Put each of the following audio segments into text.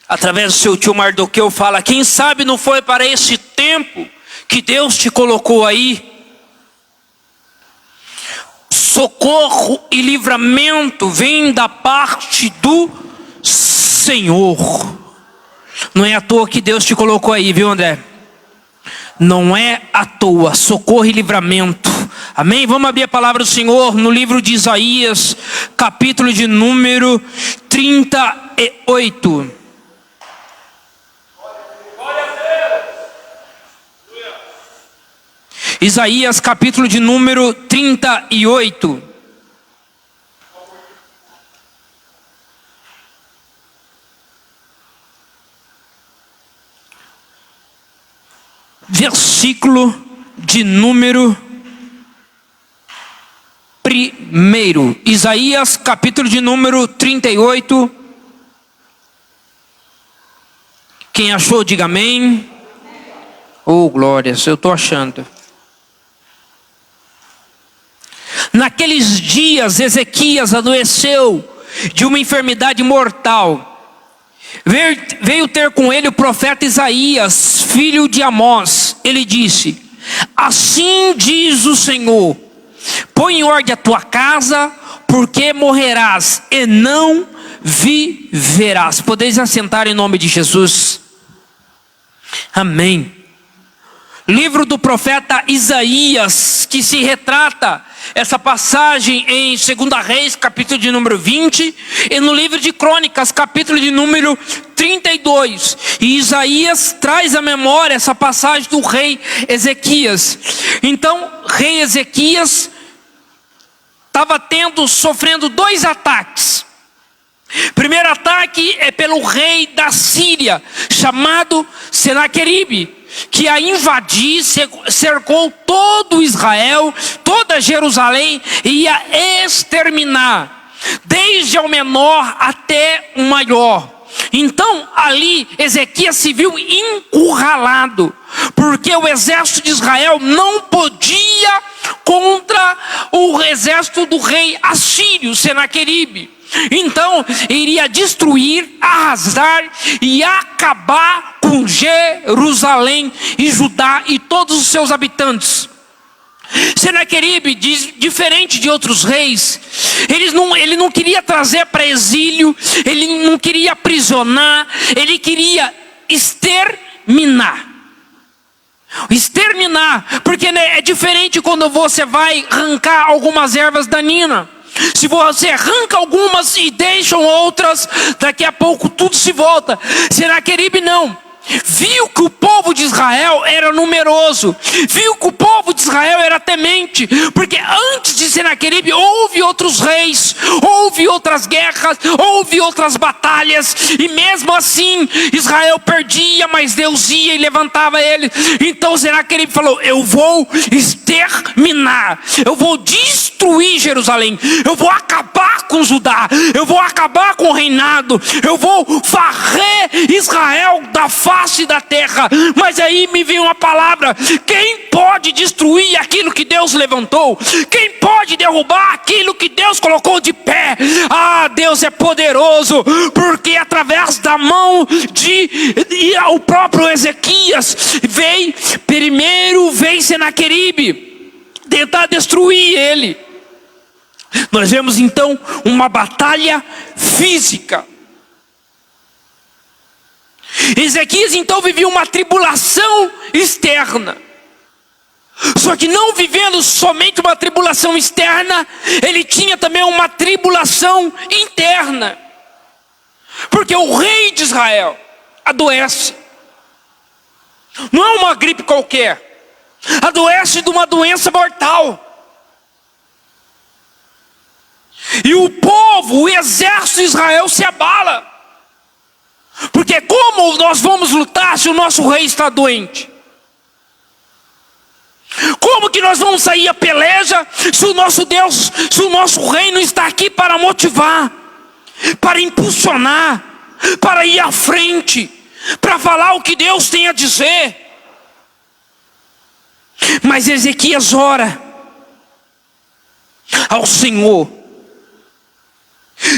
através do seu tio Mardoqueu, fala: quem sabe não foi para esse tempo que Deus te colocou aí? Socorro e livramento vem da parte do Senhor. Não é à toa que Deus te colocou aí, viu, André? Não é à toa. Socorro e livramento. Amém? Vamos abrir a palavra do Senhor no livro de Isaías, capítulo de número 38. Isaías, capítulo de número 38. Versículo de número 1. Isaías, capítulo de número 38. Quem achou, diga amém. Oh, glórias, eu estou achando. Naqueles dias, Ezequias adoeceu de uma enfermidade mortal. Veio ter com ele o profeta Isaías, filho de Amós. Ele disse: assim diz o Senhor: põe em ordem a tua casa, porque morrerás e não viverás. Podeis assentar em nome de Jesus. Amém. Livro do profeta Isaías, que se retrata essa passagem em 2 Reis, capítulo de número 20, e no livro de Crônicas, capítulo de número 32. E Isaías traz à memória essa passagem do rei Ezequias. Então, rei Ezequias estava sofrendo 2 ataques. Primeiro ataque é pelo rei da Síria, chamado Senaqueribe, que a invadir, cercou todo Israel, toda Jerusalém, e ia exterminar, desde o menor até o maior. Então ali Ezequias se viu encurralado, porque o exército de Israel não podia contra o exército do rei assírio, Senaqueribe. Então iria destruir, arrasar e acabar com Jerusalém e Judá e todos os seus habitantes. Senaqueribe, diferente de outros reis, ele não queria trazer para exílio, ele não queria aprisionar, ele queria exterminar. Exterminar, porque é diferente quando você vai arrancar algumas ervas daninhas. Se você arranca algumas e deixam outras, daqui a pouco tudo se volta. Senaqueribe não. Viu que o povo de Israel era numeroso, viu que o povo de Israel era temente, porque antes de Senaqueribe houve outros reis, houve outras guerras, houve outras batalhas, e mesmo assim Israel perdia, mas Deus ia e levantava ele. Então Senaqueribe falou: eu vou exterminar, eu vou destruir Jerusalém, eu vou acabar com Judá, eu vou acabar com o reinado, eu vou varrer Israel da face da terra. Mas aí me veio uma palavra: quem pode destruir aquilo que Deus levantou? Quem pode derrubar aquilo que Deus colocou de pé? Ah, Deus é poderoso, porque através da mão o próprio Ezequias primeiro veio Senaqueribe tentar destruir ele. Nós vemos então uma batalha física. Ezequias então vivia uma tribulação externa. Só que não vivendo somente uma tribulação externa, ele tinha também uma tribulação interna. Porque o rei de Israel adoece. Não é uma gripe qualquer. Adoece de uma doença mortal. E o povo, o exército de Israel se abala. Porque como nós vamos lutar se o nosso rei está doente? Como que nós vamos sair a peleja se o nosso Deus, se o nosso rei não está aqui para motivar, para impulsionar, para ir à frente, para falar o que Deus tem a dizer? Mas Ezequias ora ao Senhor.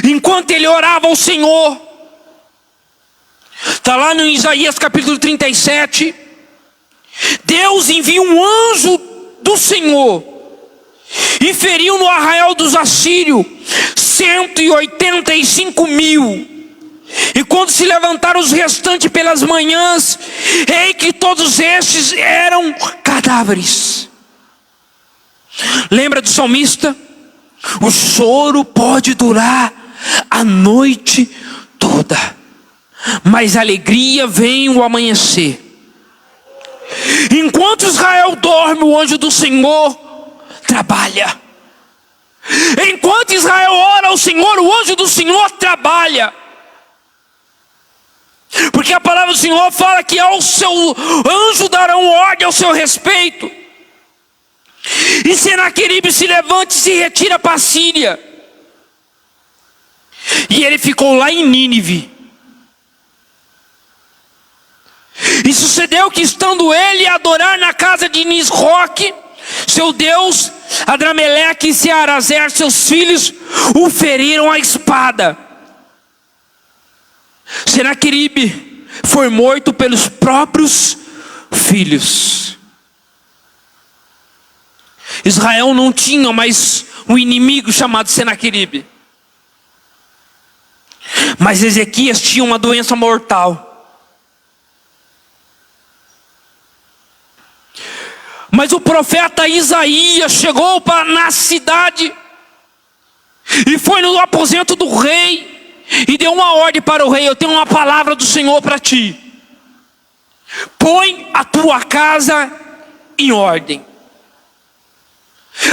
Enquanto ele orava ao Senhor, Está lá no Isaías capítulo 37. Deus envia um anjo do Senhor e feriu no arraial dos assírios 185.000. E quando se levantaram os restantes pelas manhãs, eis que todos estes eram cadáveres. Lembra do salmista? O choro pode durar a noite toda, mas a alegria vem ao amanhecer. Enquanto Israel dorme, o anjo do Senhor trabalha. Enquanto Israel ora ao Senhor, o anjo do Senhor trabalha. Porque a palavra do Senhor fala que ao seu anjo darão ordem ao seu respeito. E Senaqueribe se levanta e se retira para a Síria. E ele ficou lá em Nínive. E sucedeu que, estando ele a adorar na casa de Nisroque, seu deus, Adrameleque e Searazer, seus filhos, o feriram à espada. Senaqueribe foi morto pelos próprios filhos. Israel não tinha mais um inimigo chamado Senaqueribe. Mas Ezequias tinha uma doença mortal. Mas o profeta Isaías chegou na cidade e foi no aposento do rei e deu uma ordem para o rei: eu tenho uma palavra do Senhor para ti. Põe a tua casa em ordem.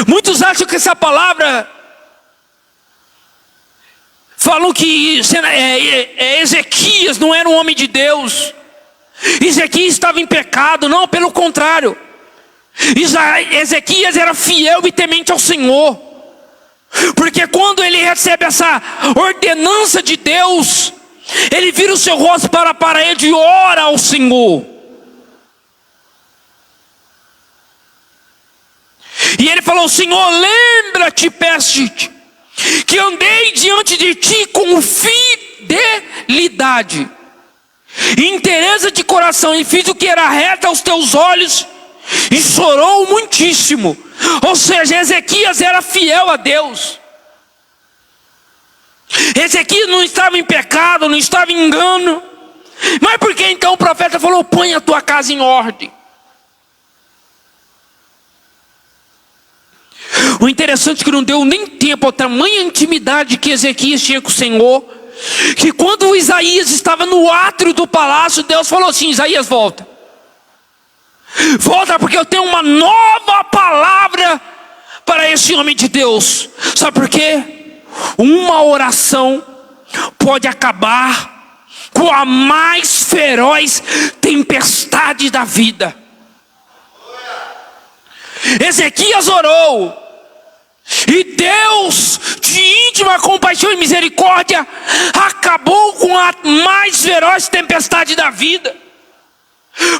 Muitos acham que essa palavra falam que Ezequias não era um homem de Deus. Ezequias estava em pecado. Não, pelo contrário. Ezequias era fiel e temente ao Senhor. Porque quando ele recebe essa ordenança de Deus, ele vira o seu rosto para a parede e ora ao Senhor. E ele falou: Senhor, lembra-te, peço-te, que andei diante de ti com fidelidade, inteireza de coração, e fiz o que era reto aos teus olhos, e chorou muitíssimo. Ou seja, Ezequias era fiel a Deus. Ezequias não estava em pecado, não estava em engano. Mas por que então o profeta falou: põe a tua casa em ordem? O interessante é que não deu nem tempo a tamanha intimidade que Ezequias tinha com o Senhor, que quando Isaías estava no átrio do palácio, Deus falou assim: Isaías, volta. Volta, porque eu tenho uma nova palavra para esse homem de Deus. Sabe por quê? Uma oração pode acabar com a mais feroz tempestade da vida. Ezequias orou, e Deus, de íntima compaixão e misericórdia, acabou com a mais feroz tempestade da vida.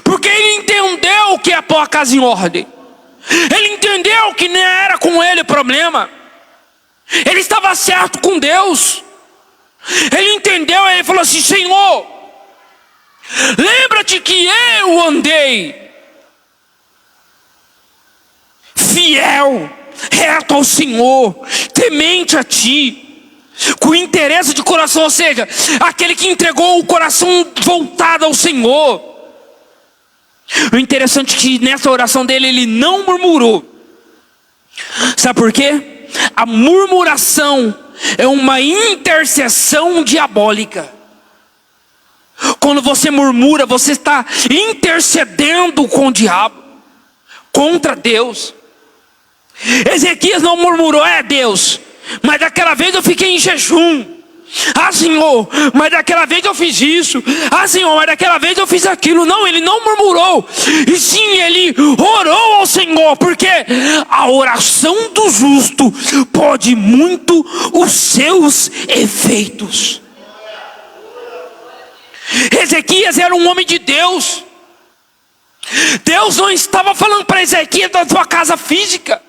Porque ele entendeu o que é pôr a casa em ordem. Ele entendeu que não era com ele o problema. Ele estava certo com Deus. Ele entendeu, ele falou assim: Senhor, lembra-te que eu andei fiel, reto ao Senhor, temente a ti, com interesse de coração. Ou seja, aquele que entregou o coração voltado ao Senhor. O interessante é que nessa oração dele ele não murmurou. Sabe por quê? A murmuração é uma intercessão diabólica. Quando você murmura, você está intercedendo com o diabo, contra Deus. Ezequias não murmurou: Deus, mas daquela vez eu fiquei em jejum. Senhor, mas daquela vez eu fiz isso. Senhor, mas daquela vez eu fiz aquilo. Não, ele não murmurou, e sim ele orou ao Senhor. Porque a oração do justo pode muito os seus efeitos. Ezequias era um homem de Deus. Deus não estava falando para Ezequias da sua casa física,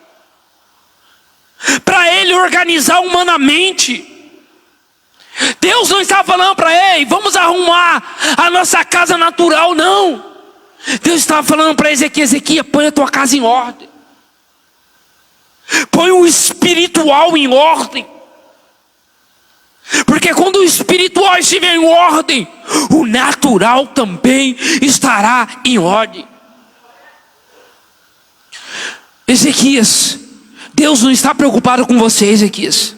para ele organizar humanamente. Deus não estava falando para ele, vamos arrumar a nossa casa natural, não. Deus estava falando para Ezequias: Ezequias, põe a tua casa em ordem. Põe o espiritual em ordem. Porque quando o espiritual estiver em ordem, o natural também estará em ordem. Ezequias, Deus não está preocupado com você, Ezequias.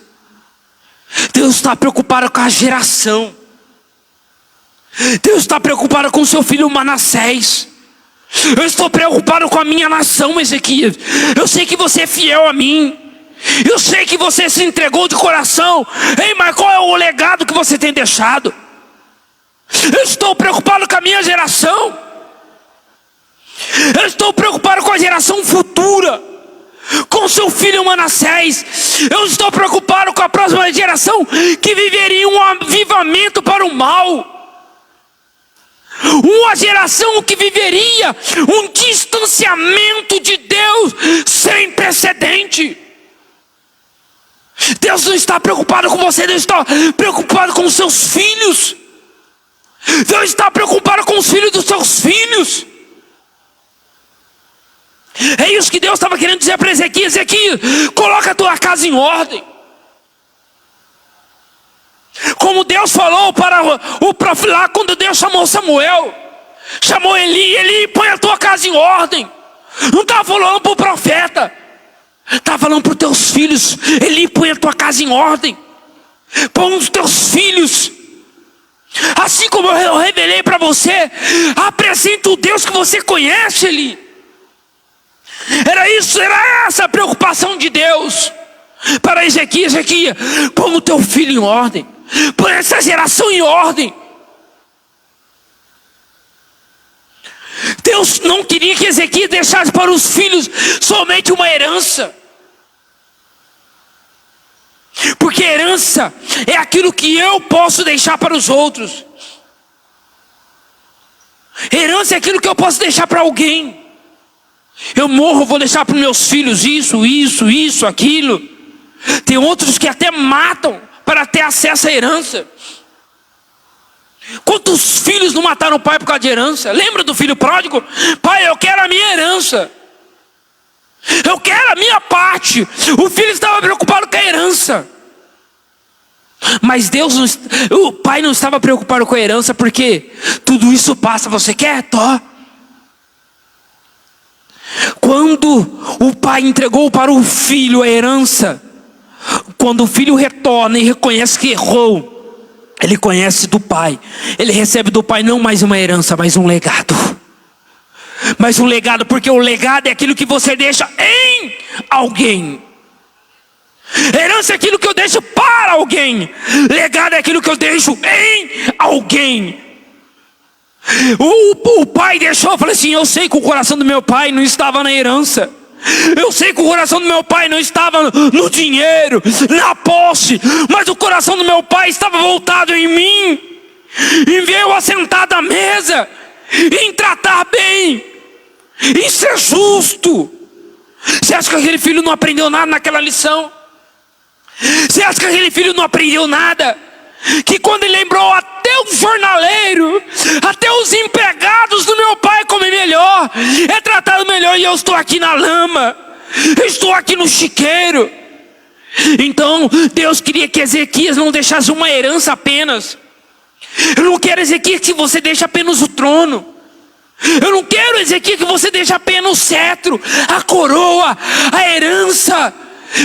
Deus está preocupado com a geração. Deus está preocupado com seu filho Manassés. Eu estou preocupado com a minha nação, Ezequias. Eu sei que você é fiel a mim. Eu sei que você se entregou de coração. Ei, mas qual é o legado que você tem deixado? Eu estou preocupado com a minha geração. Eu estou preocupado com a geração futura, com seu filho Manassés. Eu estou preocupado com a próxima geração, que viveria um avivamento para o mal. Uma geração que viveria um distanciamento de Deus sem precedente. Deus não está preocupado com você, Deus está preocupado com os seus filhos. Deus está preocupado com os filhos dos seus filhos. É isso que Deus estava querendo dizer para Ezequias: Ezequias, coloca a tua casa em ordem. Como Deus falou para o profeta lá, quando Deus chamou Samuel, chamou Eli: Eli, põe a tua casa em ordem. Não estava falando para o profeta, estava falando para os teus filhos: Eli, põe a tua casa em ordem. Põe os teus filhos. Assim como eu revelei para você, apresenta o Deus que você conhece, Eli. Era essa a preocupação de Deus para Ezequias: Ezequias, põe o teu filho em ordem. Põe essa geração em ordem. Deus não queria que Ezequias deixasse para os filhos somente uma herança. Porque herança é aquilo que eu posso deixar para os outros. Herança é aquilo que eu posso deixar para alguém. Eu morro, vou deixar para os meus filhos isso, aquilo. Tem outros que até matam para ter acesso à herança. Quantos filhos não mataram o pai por causa de herança? Lembra do filho pródigo? Pai, eu quero a minha herança. Eu quero a minha parte. O filho estava preocupado com a herança. Mas o pai não estava preocupado com a herança, porque tudo isso passa. Você quer? Tó. Quando o pai entregou para o filho a herança, quando o filho retorna e reconhece que errou, ele conhece do pai. Ele recebe do pai não mais uma herança, mas um legado. Mas um legado, porque o legado é aquilo que você deixa em alguém. Herança é aquilo que eu deixo para alguém. Legado é aquilo que eu deixo em alguém. O pai deixou, eu falei assim: eu sei que o coração do meu pai não estava na herança. Eu sei que o coração do meu pai não estava no dinheiro, na posse, mas o coração do meu pai estava voltado em mim, em ver eu assentado à mesa, em tratar bem, em ser justo. Você acha que aquele filho não aprendeu nada naquela lição? Você acha que aquele filho não aprendeu nada? Que quando ele lembrou, até o jornaleiro, até os empregados do meu pai comem melhor, é tratado melhor, e eu estou aqui na lama, eu estou aqui no chiqueiro. Então Deus queria que Ezequias não deixasse uma herança apenas. Eu não quero, Ezequias, que você deixe apenas o trono. Eu não quero, Ezequias, que você deixe apenas o cetro, a coroa, a herança.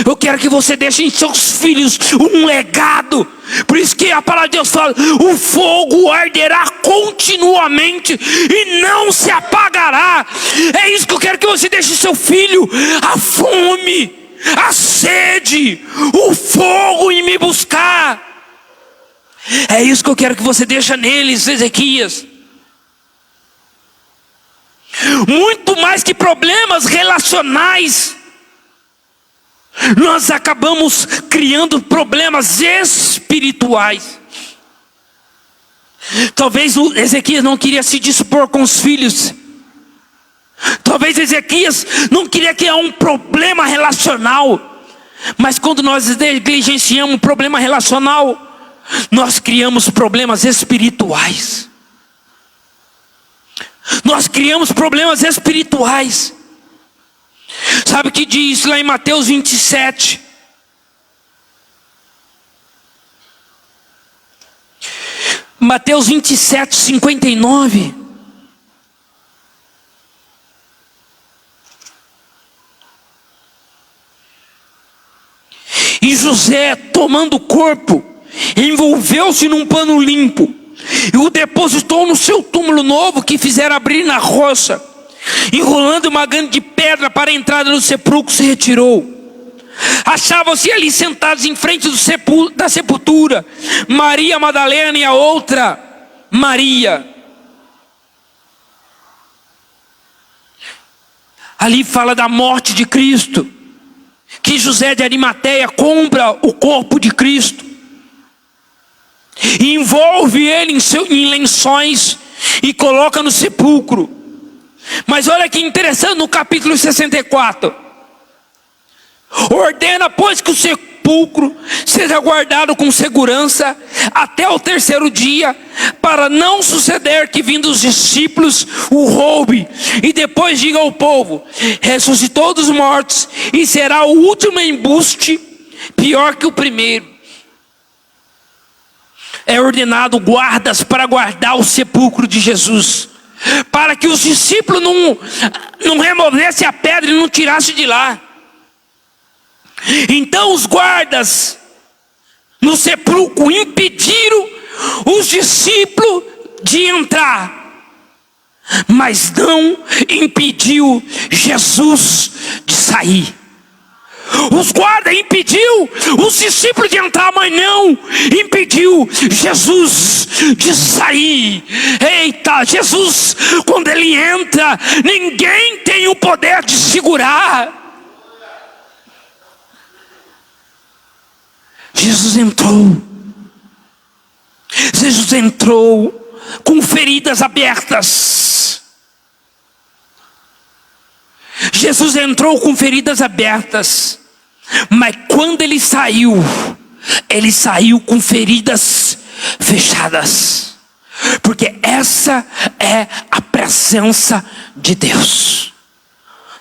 Eu quero que você deixe em seus filhos um legado. Por isso que a palavra de Deus fala: o fogo arderá continuamente e não se apagará. É isso que eu quero que você deixe em seu filho: a fome, a sede, o fogo em me buscar. É isso que eu quero que você deixe neles, Ezequias. Muito mais que problemas relacionais, nós acabamos criando problemas espirituais. Talvez Ezequias não queria se dispor com os filhos. Talvez Ezequias não queria criar um problema relacional. Mas quando nós negligenciamos um problema relacional, nós criamos problemas espirituais. Nós criamos problemas espirituais. Sabe o que diz lá em Mateus 27? Mateus 27, 59. E José, tomando o corpo, envolveu-se num pano limpo e o depositou no seu túmulo novo que fizeram abrir na rocha. Enrolando uma grande pedra para a entrada do sepulcro, se retirou. Achavam-se ali sentados em frente da sepultura Maria Madalena e a outra Maria. Ali fala da morte de Cristo, que José de Arimateia compra o corpo de Cristo e envolve ele em lençóis e coloca no sepulcro. Mas olha que interessante, no capítulo 64, ordena, pois, que o sepulcro seja guardado com segurança até o terceiro dia, para não suceder que, vindo os discípulos, o roube, e depois diga ao povo: ressuscitou dos mortos, e será o último embuste pior que o primeiro. É ordenado guardas para guardar o sepulcro de Jesus, para que os discípulos não removessem a pedra e não tirassem de lá. Então os guardas no sepulcro impediram os discípulos de entrar, mas não impediu Jesus de sair. Os guardas impediu os discípulos de entrar, mas não impediu Jesus de sair. Eita, Jesus, quando ele entra, ninguém tem o poder de segurar. Jesus entrou com feridas abertas. Jesus entrou com feridas abertas, mas quando ele saiu com feridas fechadas, porque essa é a presença de Deus.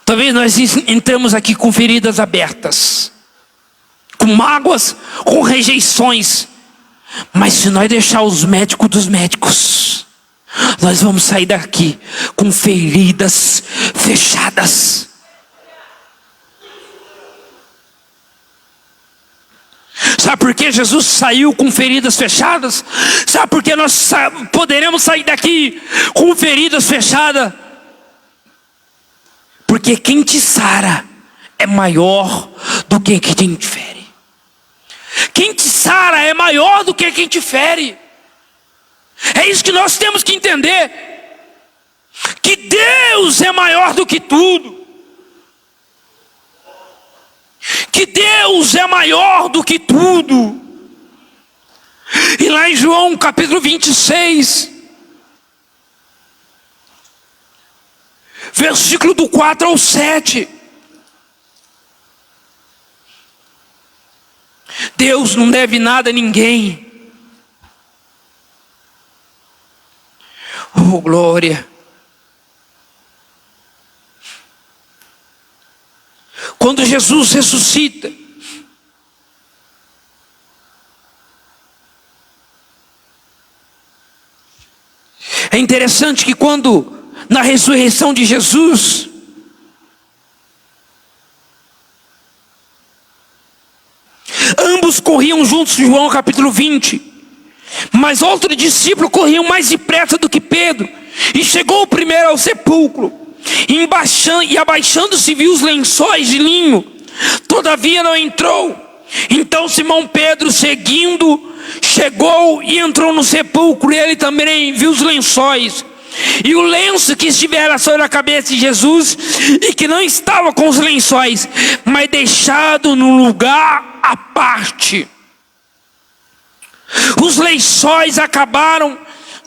Talvez nós entramos aqui com feridas abertas, com mágoas, com rejeições, mas se nós deixar os médicos dos médicos, nós vamos sair daqui com feridas fechadas. Sabe por que Jesus saiu com feridas fechadas? Sabe por que nós poderemos sair daqui com feridas fechadas? Porque quem te sara é maior do que quem te fere. Quem te sara é maior do que quem te fere. É isso que nós temos que entender, que Deus é maior do que tudo, que Deus é maior do que tudo. E lá em João capítulo 26, versículo do 4 ao 7, Deus não deve nada a ninguém. Oh, glória. Quando Jesus ressuscita, é interessante que quando na ressurreição de Jesus, ambos corriam juntos, João capítulo 20. Mas outro discípulo corria mais depressa do que Pedro, e chegou primeiro ao sepulcro, e abaixando-se viu os lençóis de linho, todavia não entrou. Então Simão Pedro, seguindo, chegou e entrou no sepulcro, e ele também viu os lençóis, e o lenço que estivera sobre a cabeça de Jesus, e que não estava com os lençóis, mas deixado num lugar à parte. Os lençóis acabaram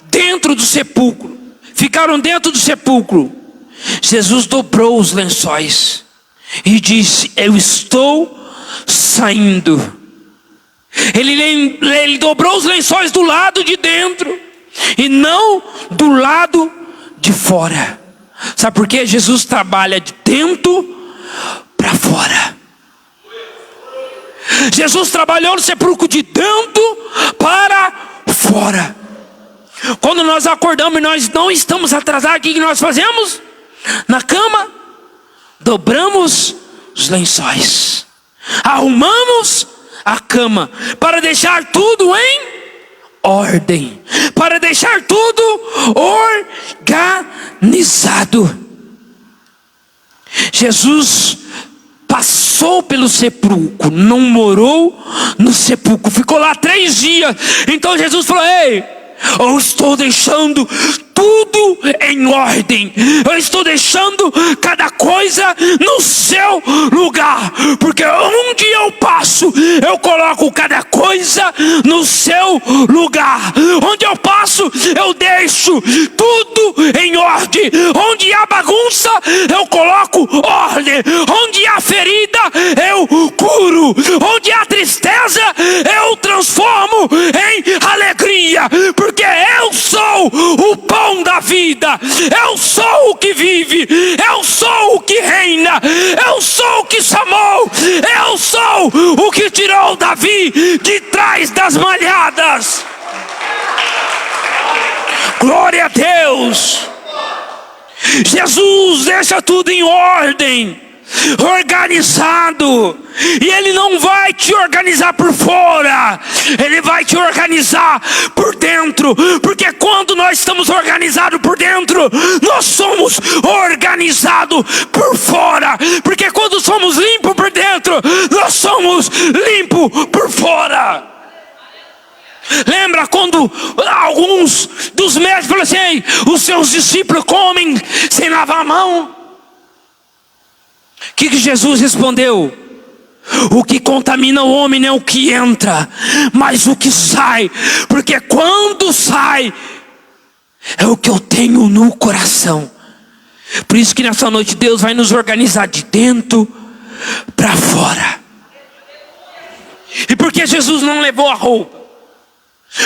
dentro do sepulcro, ficaram dentro do sepulcro. Jesus dobrou os lençóis e disse: eu estou saindo. Ele dobrou os lençóis do lado de dentro e não do lado de fora. Sabe por quê? Jesus trabalha de dentro para fora. Jesus trabalhou no sepulcro de dentro para fora. Quando nós acordamos e nós não estamos atrasados, o que nós fazemos? Na cama, dobramos os lençóis, arrumamos a cama para deixar tudo em ordem, para deixar tudo organizado. Jesus passou pelo sepulcro, não morou no sepulcro, ficou lá 3 dias. Então Jesus falou: ei, eu estou deixando tudo em ordem, eu estou deixando cada coisa no seu lugar, porque onde eu passo, eu coloco cada coisa no seu lugar. Onde eu passo, eu deixo tudo em ordem. Onde há bagunça, eu coloco ordem. Onde há ferida, eu curo. Onde há tristeza, eu transformo em alegria, porque eu sou o pão da vida, eu sou o que vive, eu sou o que reina, eu sou o que chamou, eu sou o que tirou Davi de trás das malhadas. Glória a Deus. Jesus deixa tudo em ordem, organizado. E Ele não vai te organizar por fora, Ele vai te organizar por dentro. Porque quando nós estamos organizados por dentro, nós somos organizados por fora. Porque quando somos limpos por dentro, nós somos limpos por fora. Lembra quando alguns dos médicos falaram assim: os seus discípulos comem sem lavar a mão? O que Jesus respondeu? O que contamina o homem não é o que entra, mas o que sai. Porque quando sai, é o que eu tenho no coração. Por isso que nessa noite Deus vai nos organizar de dentro para fora. E por que Jesus não levou a roupa?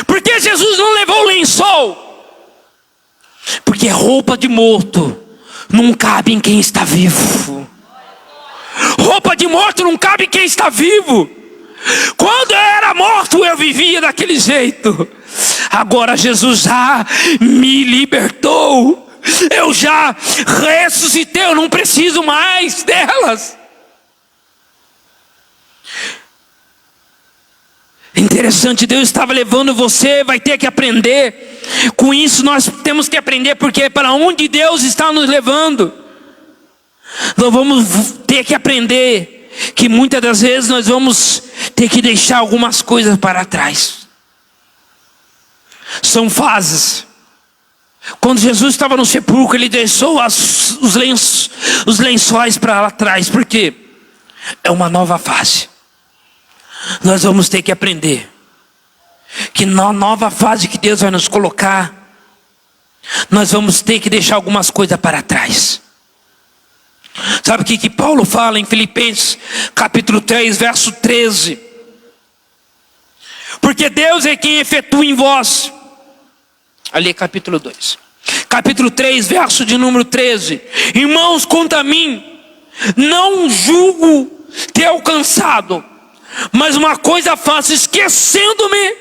Por que Jesus não levou o lençol? Porque roupa de morto não cabe em quem está vivo. Roupa de morto não cabe em quem está vivo. Quando eu era morto, eu vivia daquele jeito. Agora Jesus já me libertou. Eu já ressuscitei, eu não preciso mais delas. Interessante, Deus estava levando você, vai ter que aprender. Com isso nós temos que aprender, porque para onde Deus está nos levando, nós vamos ter que aprender que muitas das vezes nós vamos ter que deixar algumas coisas para trás. São fases. Quando Jesus estava no sepulcro, Ele deixou os lençóis para lá atrás, porque é uma nova fase. Nós vamos ter que aprender que na nova fase que Deus vai nos colocar, nós vamos ter que deixar algumas coisas para trás. Sabe o que Paulo fala em Filipenses capítulo 3, verso 13? Porque Deus é quem efetua em vós. Ali capítulo 2. Capítulo 3, verso de número 13. Irmãos, quanto a mim, não julgo ter alcançado, mas uma coisa faço, esquecendo-me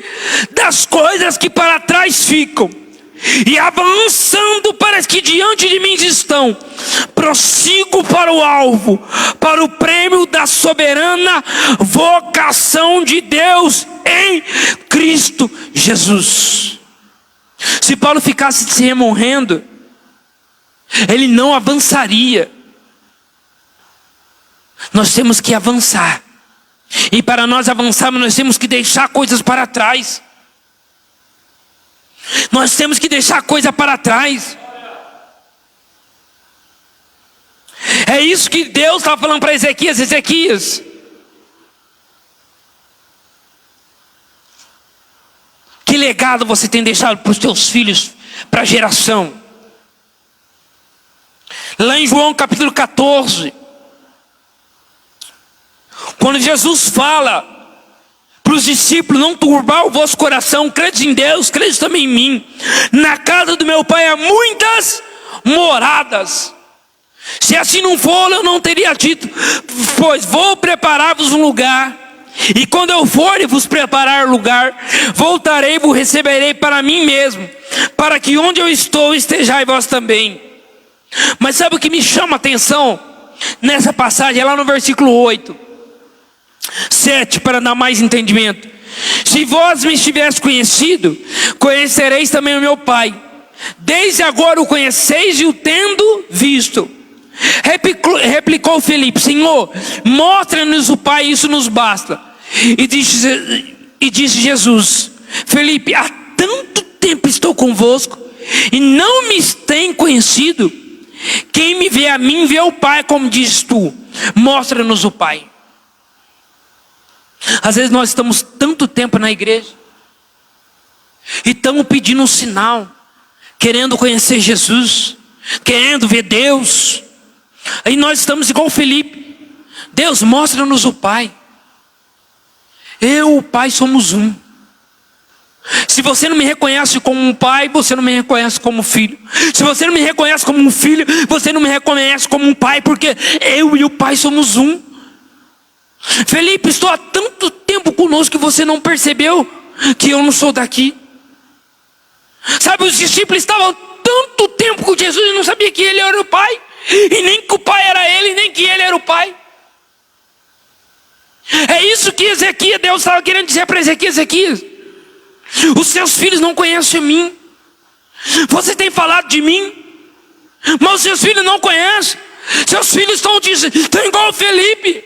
das coisas que para trás ficam e avançando para as que diante de mim estão, prossigo para o alvo, para o prêmio da soberana vocação de Deus em Cristo Jesus. Se Paulo ficasse se remorrendo, ele não avançaria. Nós temos que avançar. E para nós avançarmos, nós temos que deixar coisas para trás. Nós temos que deixar coisa para trás. É isso que Deus estava falando para Ezequias. Ezequias, que legado você tem deixado para os teus filhos, para a geração? Lá em João capítulo 14, quando Jesus fala para os discípulos: não turbar o vosso coração, credes em Deus, credes também em mim. Na casa do meu pai há muitas moradas. Se assim não for, eu não teria dito, pois vou preparar-vos um lugar. E quando eu for e vos preparar lugar, voltarei e vos receberei para mim mesmo, para que onde eu estou estejais vós também. Mas sabe o que me chama a atenção nessa passagem? É lá no versículo 8, 7, para dar mais entendimento. Se vós me tivesse conhecido, conhecereis também o meu Pai. Desde agora o conheceis e o tendo visto. Replicou Felipe: Senhor, mostra-nos o Pai, isso nos basta. E disse Jesus: Felipe, há tanto tempo estou convosco e não me tem conhecido. Quem me vê a mim vê o Pai, como dizes tu. Mostra-nos o Pai. Às vezes nós estamos tanto tempo na igreja e estamos pedindo um sinal, querendo conhecer Jesus, querendo ver Deus. Aí nós estamos igual Felipe: Deus, mostra-nos o Pai. Eu e o Pai somos um. Se você não me reconhece como um pai, você não me reconhece como filho. Se você não me reconhece como um filho, você não me reconhece como um pai, porque eu e o Pai somos um. Felipe, estou há tanto tempo conosco que você não percebeu que eu não sou daqui. Sabe, os discípulos estavam tanto tempo com Jesus e não sabiam que ele era o Pai, e nem que o Pai era ele, nem que ele era o Pai. É isso que Deus estava querendo dizer para Ezequias: os seus filhos não conhecem a mim. Você tem falado de mim, mas os seus filhos não conhecem. Seus filhos estão dizendo, estão igual o Felipe: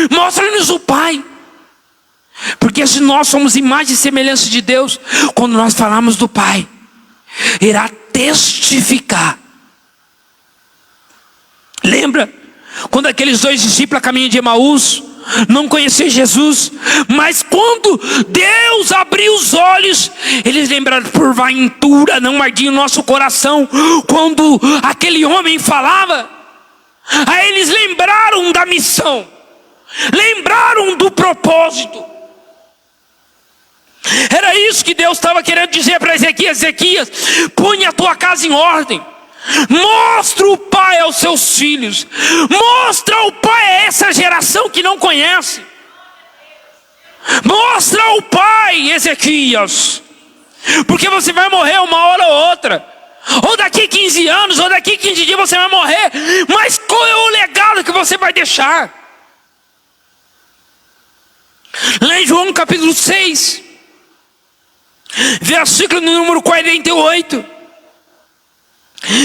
mostra-nos o Pai. Porque se nós somos imagem e semelhança de Deus, quando nós falamos do Pai, irá testificar. Lembra quando aqueles dois discípulos a caminho de Emaús não conheciam Jesus, mas quando Deus abriu os olhos, eles lembraram: porventura não ardia o nosso coração quando aquele homem falava? Aí eles lembraram da missão, lembraram do propósito. Era isso que Deus estava querendo dizer para Ezequias: Ezequias, põe a tua casa em ordem. Mostra o Pai aos seus filhos. Mostra o Pai a essa geração que não conhece. Mostra o Pai, Ezequias. Porque você vai morrer uma hora ou outra. Ou daqui 15 anos, ou daqui 15 dias você vai morrer. Mas qual é o legado que você vai deixar? Lá em João capítulo 6, versículo número 48.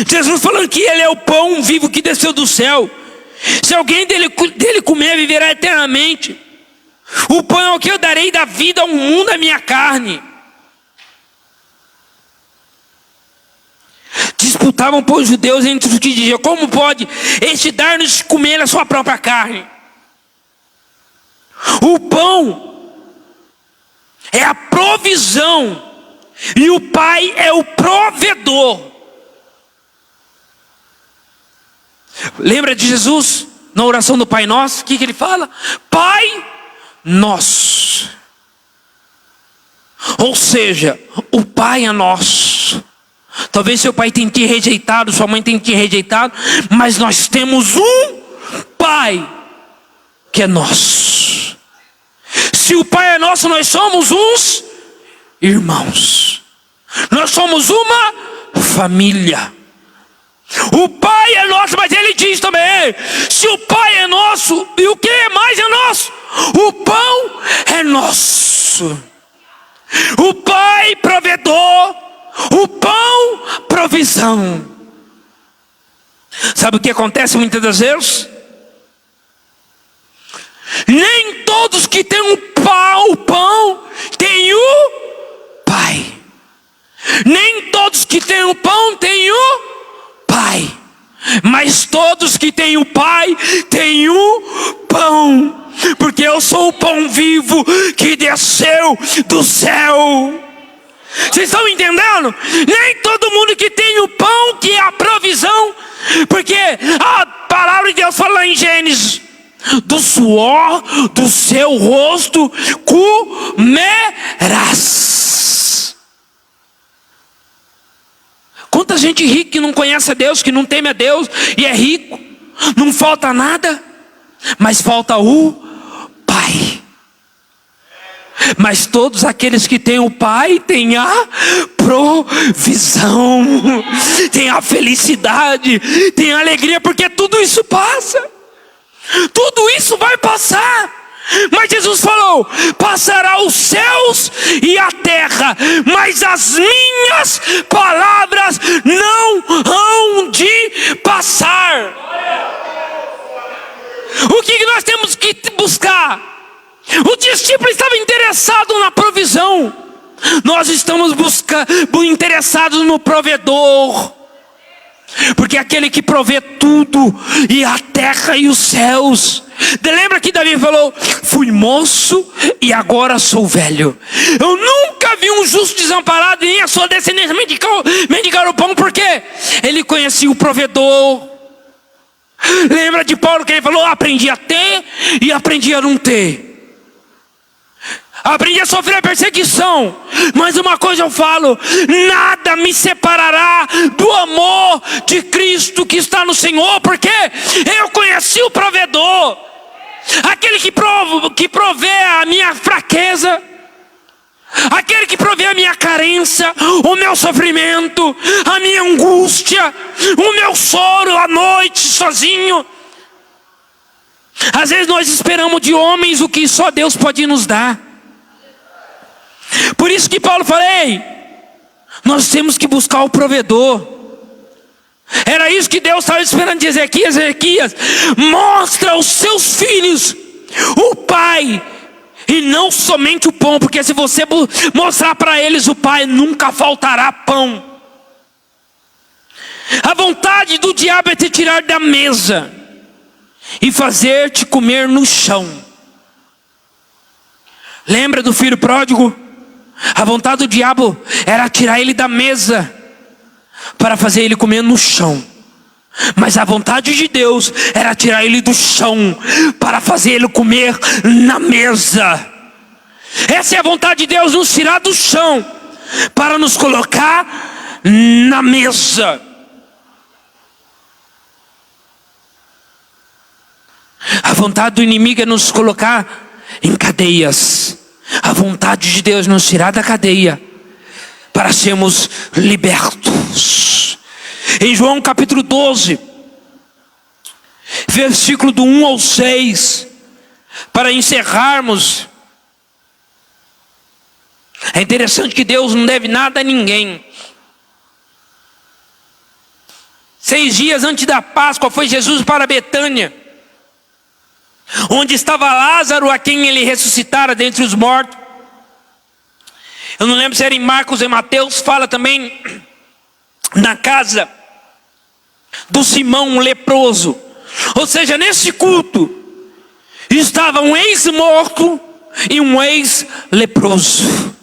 Jesus falando que Ele é o pão vivo que desceu do céu. Se alguém dele comer, viverá eternamente. O pão é o que eu darei da vida ao mundo, a minha carne. Disputavam, pois, os judeus entre os que diziam: como pode este dar-nos de comer a sua própria carne? O pão é a provisão, e o Pai é o provedor. Lembra de Jesus na oração do Pai Nosso? O que ele fala? Pai Nosso. Ou seja, o Pai é nosso. Talvez seu pai tenha te rejeitado, sua mãe tenha te rejeitado, mas nós temos um Pai que é nosso. Se o Pai é nosso, nós somos uns irmãos. Nós somos uma família. O Pai é nosso, mas Ele diz também: se o Pai é nosso, e o que mais é nosso? O pão é nosso. O Pai provedor, o pão provisão. Sabe o que acontece muitas das vezes? Nem todos que têm o pão têm o Pai. Nem todos que têm o pão têm o Pai, mas todos que têm o Pai têm o pão, porque eu sou o pão vivo que desceu do céu. Vocês estão entendendo? Nem todo mundo que tem o pão que é a provisão, porque a palavra de Deus fala em Gênesis, do suor do seu rosto comerás. Quanta gente rica que não conhece a Deus, que não teme a Deus e é rico, não falta nada, mas falta o Pai. Mas todos aqueles que têm o Pai têm a provisão, têm a felicidade, têm a alegria, porque tudo isso passa. Tudo isso vai passar. Mas Jesus falou: passará os céus e a terra, mas as minhas palavras não hão de passar. O que nós temos que buscar? Os discípulos estavam interessados na provisão. Nós estamos interessados no provedor. Porque aquele que provê tudo, e a terra e os céus. Lembra que Davi falou: fui moço e agora sou velho. Eu nunca vi um justo desamparado, e nem a sua descendência mendigar o pão, porque ele conhecia o provedor. Lembra de Paulo que ele falou: aprendi a ter e aprendi a não ter. Aprendi a sofrer perseguição, mas uma coisa eu falo: nada me separará do amor de Cristo que está no Senhor, porque eu conheci o provedor, aquele que provê a minha fraqueza, aquele que provê a minha carência, o meu sofrimento, a minha angústia, o meu choro à noite sozinho. Às vezes nós esperamos de homens o que só Deus pode nos dar. Por isso que Paulo falou: ei, nós temos que buscar o provedor. Era isso que Deus estava esperando de Ezequias. Ezequias, mostra aos seus filhos o Pai, e não somente o pão, porque se você mostrar para eles o Pai, nunca faltará pão. A vontade do diabo é te tirar da mesa e fazer-te comer no chão. Lembra do filho pródigo? A vontade do diabo era tirar ele da mesa para fazer ele comer no chão. Mas a vontade de Deus era tirar ele do chão para fazer ele comer na mesa. Essa é a vontade de Deus, nos tirar do chão para nos colocar na mesa. A vontade do inimigo é nos colocar em cadeias. A vontade de Deus é nos tirar da cadeia para sermos libertos. Em João capítulo 12, versículo do 1 ao 6, para encerrarmos. É interessante que Deus não deve nada a ninguém. 6 dias antes da Páscoa foi Jesus para Betânia, onde estava Lázaro, a quem ele ressuscitara dentre os mortos. Eu não lembro se era em Marcos ou em Mateus. Fala também na casa do Simão, um leproso. Ou seja, nesse culto estava um ex-morto e um ex-leproso.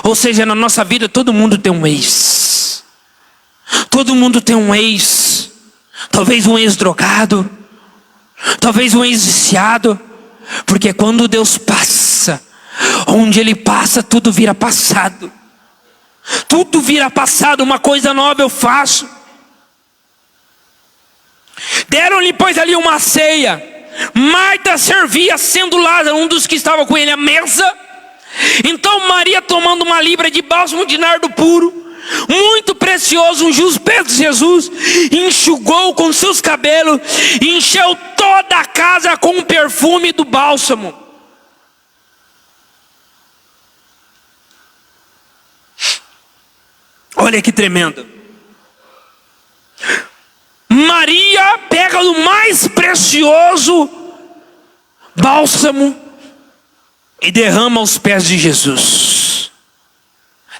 Ou seja, na nossa vida todo mundo tem um ex. Todo mundo tem um ex. Talvez um ex-drogado, talvez um ex-viciado. Porque quando Deus passa, onde Ele passa, tudo vira passado. Tudo vira passado, uma coisa nova eu faço. Deram-lhe, pois, ali uma ceia. Marta servia, sendo Lázaro um dos que estava com ele à mesa. Então Maria, tomando uma libra de bálsamo de nardo puro, muito precioso, ungiu os pés de Jesus, enxugou com seus cabelos e encheu toda a casa com o perfume do bálsamo. Olha que tremendo. Maria pega o mais precioso bálsamo e derrama aos pés de Jesus.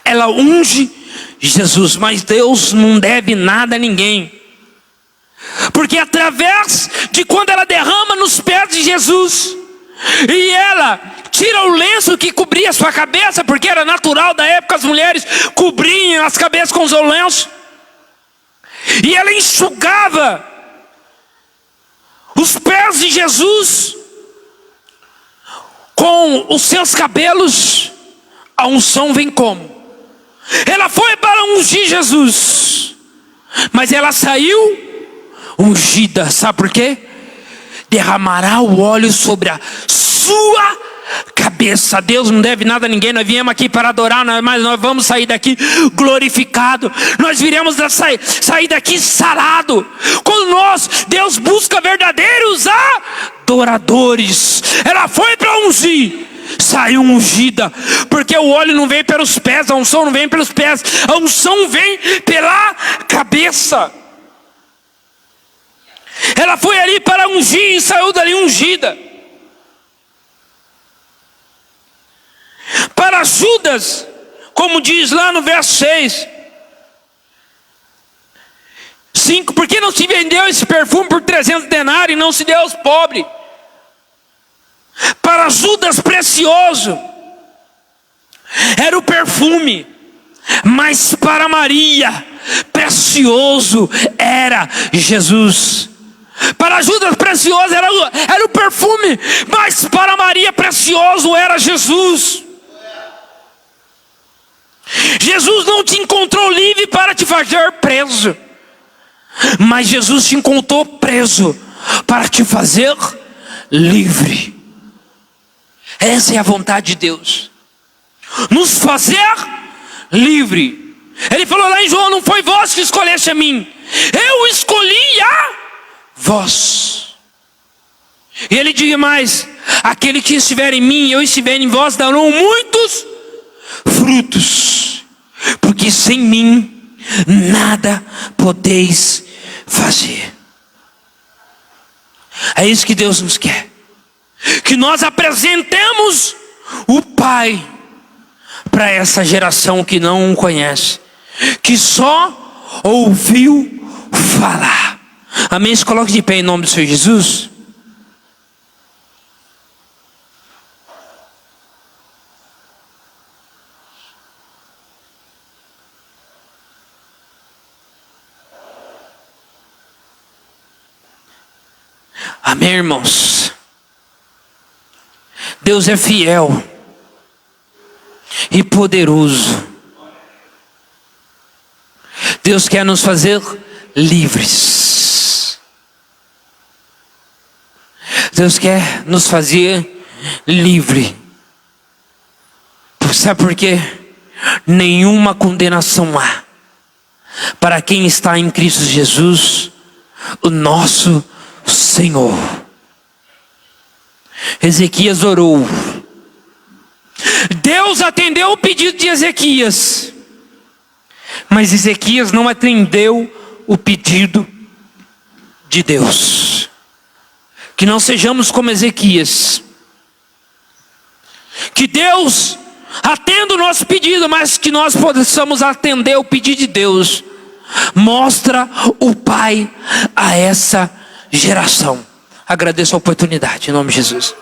Ela unge Jesus, mas Deus não deve nada a ninguém. Porque através de quando ela derrama nos pés de Jesus, e ela tira o lenço que cobria a sua cabeça, porque era natural da época, as mulheres cobriam as cabeças com os lenços, e ela enxugava os pés de Jesus. com os seus cabelos, a unção vem como? Ela foi para ungir Jesus, mas ela saiu ungida, sabe por quê? Derramará o óleo sobre a sua cabeça. Deus não deve nada a ninguém. Nós viemos aqui para adorar, mas nós vamos sair daqui glorificado. Nós viremos sair daqui sarado. Quando Deus busca verdadeiros adoradores. Ela foi para ungir, saiu ungida, porque o óleo não vem pelos pés, a unção não vem pelos pés, a unção vem pela cabeça. Ela foi ali para ungir e saiu dali ungida. Para Judas, como diz lá no verso 5, por que não se vendeu esse perfume por 300 denários e não se deu aos pobres? Para Judas, precioso era o perfume, mas para Maria, precioso era Jesus. Para Judas, precioso era o perfume, mas para Maria, precioso era Jesus. Jesus não te encontrou livre para te fazer preso, mas Jesus te encontrou preso para te fazer livre. Essa é a vontade de Deus, nos fazer livre. Ele falou lá em João: não foi vós que escolheste a mim, eu escolhi a vós. E ele diz mais: aquele que estiver em mim e eu estiver em vós darão muitos frutos, porque sem mim nada podeis fazer. É isso que Deus nos quer, que nós apresentemos o Pai para essa geração que não o conhece, que só ouviu falar. Amém? Se coloque de pé em nome do Senhor Jesus. Amém, irmãos? Deus é fiel e poderoso. Deus quer nos fazer livres. Deus quer nos fazer livre. Sabe por quê? Nenhuma condenação há para quem está em Cristo Jesus, o nosso Senhor. Ezequias orou. Deus atendeu o pedido de Ezequias, mas Ezequias não atendeu o pedido de Deus. Que não sejamos como Ezequias, que Deus atenda o nosso pedido, mas que nós possamos atender o pedido de Deus. Mostra o Pai a essa geração. Agradeço a oportunidade em nome de Jesus.